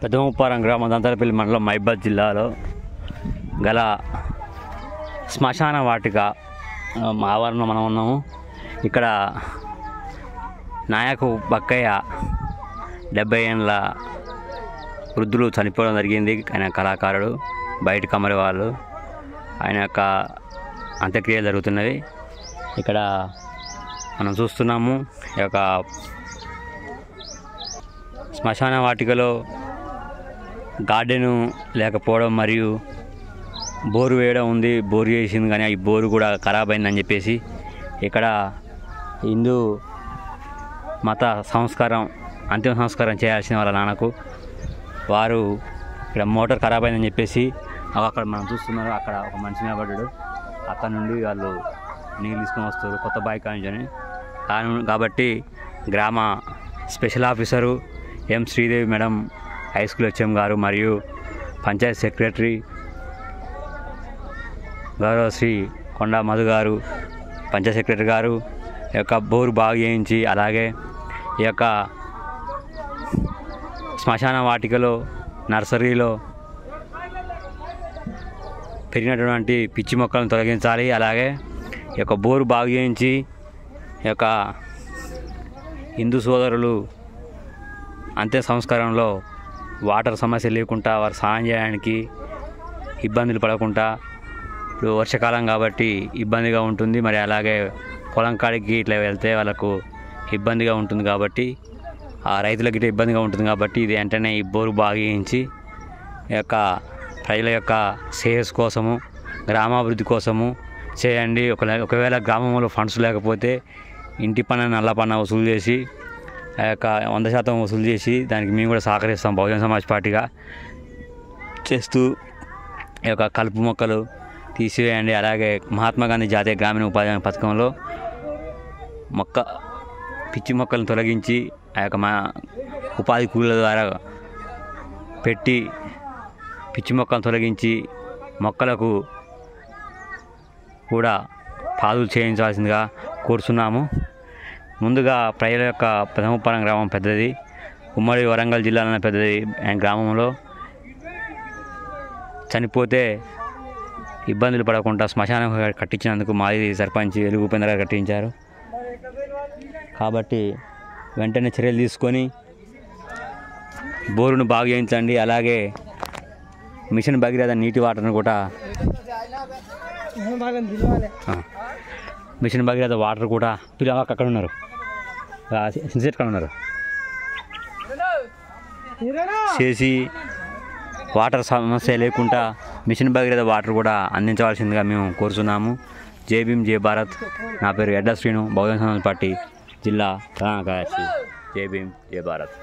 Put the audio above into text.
పెద్దముప్పారం గ్రామం దంతలపల్లి మండలం మహబూబాబాద్ జిల్లాలో గల శ్మశాన వాటిక ఆవరణలో మనం ఉన్నాము. ఇక్కడ నాయకు బక్కయ్య 70 ఏళ్ళ వృద్ధులు చనిపోవడం జరిగింది. ఆయన కళాకారుడు, బయట కమరి వాళ్ళు. ఆయన యొక్క అంత్యక్రియలు జరుగుతున్నవి. ఇక్కడ మనం చూస్తున్నాము. ఈ యొక్క శ్మశాన వాటికలో గార్డెను లేకపోవడం మరియు బోరు వేయడం ఉంది. బోరు చేసింది కానీ ఈ బోరు కూడా ఖరాబ్ అయిందని చెప్పేసి ఇక్కడ హిందూ మత సంస్కారం అంతిమ సంస్కారం చేయాల్సిన వాళ్ళ నాన్నకు వారు ఇక్కడ మోటార్ ఖరాబ్ అయిందని చెప్పేసి అక్కడ మనం చూస్తున్నారు. అక్కడ ఒక మనిషి నిలబడ్డాడు. అక్కడ నుండి వాళ్ళు నీళ్ళు తీసుకొని వస్తారు కొత్త బావి కానించని. కాబట్టి గ్రామ special officer M Sridevi madam, high school HM గారు మరియు పంచాయత్ సెక్రటరీ గౌరవ శ్రీ కొండా మధు గారు, పంచాయత్ సెక్రటరీ గారు ఈ యొక్క బోరు బాగు చేయించి, అలాగే ఈ యొక్క శ్మశాన వాటికలో నర్సరీలో పెరిగినటువంటి పిచ్చి మొక్కలను తొలగించాలి. అలాగే ఈ యొక్క బోరు బాగు చేయించి ఈ యొక్క హిందూ సోదరులు అంత్య సంస్కారంలో వాటర్ సమస్య లేకుండా వారు స్నానం చేయడానికి ఇబ్బందులు పడకుండా, ఇప్పుడు వర్షాకాలం కాబట్టి ఇబ్బందిగా ఉంటుంది. మరి అలాగే పొలం కాడికి ఇట్లా వెళ్తే వాళ్ళకు ఇబ్బందిగా ఉంటుంది కాబట్టి, ఆ రైతులకి ఇట్లా ఇబ్బందిగా ఉంటుంది కాబట్టి ఇది వెంటనే ఈ బోరు బాగు చేయించి ఈ యొక్క ప్రజల యొక్క శ్రేయస్సు కోసము, గ్రామాభివృద్ధి కోసము చేయండి. ఒకవేళ గ్రామంలో ఫండ్స్ లేకపోతే ఇంటి పన్ను, నల్ల పన్ను వసూలు చేసి ఆ యొక్క 100% వసూలు చేసి దానికి మేము కూడా సహకరిస్తాం బహుజన సమాజ్ పార్టీగా చేస్తూ. ఈ యొక్క కలుపు మొక్కలు తీసివేయండి. అలాగే మహాత్మా గాంధీ జాతీయ గ్రామీణ ఉపాధి పథకంలో పిచ్చి మొక్కలను తొలగించి ఆ యొక్క ఉపాధి కూలీల ద్వారా పెట్టి పిచ్చి మొక్కలను తొలగించి మొక్కలకు కూడా పాదులు చేయించాల్సిందిగా కోరుతున్నాము. ముందుగా ప్రజల యొక్క పెద్దముప్పారం గ్రామం పెద్దది, ఉమ్మడి వరంగల్ జిల్లాలోనే పెద్దది. గ్రామంలో చనిపోతే ఇబ్బందులు పడకుండా శ్మశానం కట్టించినందుకు మాజీ సర్పంచ్ వెలుగు ఉపేంద్ర గారు కట్టించారు. కాబట్టి వెంటనే చర్యలు తీసుకొని బోరును బాగు చేయించండి. అలాగే మిషన్ భగీరథ నీటి వాటర్ను కూడా మిషన్ భగీరథ వాటర్ కూడా పిల్లవాక అక్కడ ఉన్నారు, సిన్సెట్ కాడ ఉన్నారు చేసి వాటర్ సమస్య లేకుండా మిషన్ భగీరథ వాటర్ కూడా అందించవలసిందిగా మేము కోరుతున్నాము. జై భీమ్, జై భారత్. నా పేరు ఎడ్ల శ్రీను, బహుజన సమాజ్ పార్టీ జిల్లా ప్రధాన కార్యదర్శి. జై భీమ్, జై భారత్.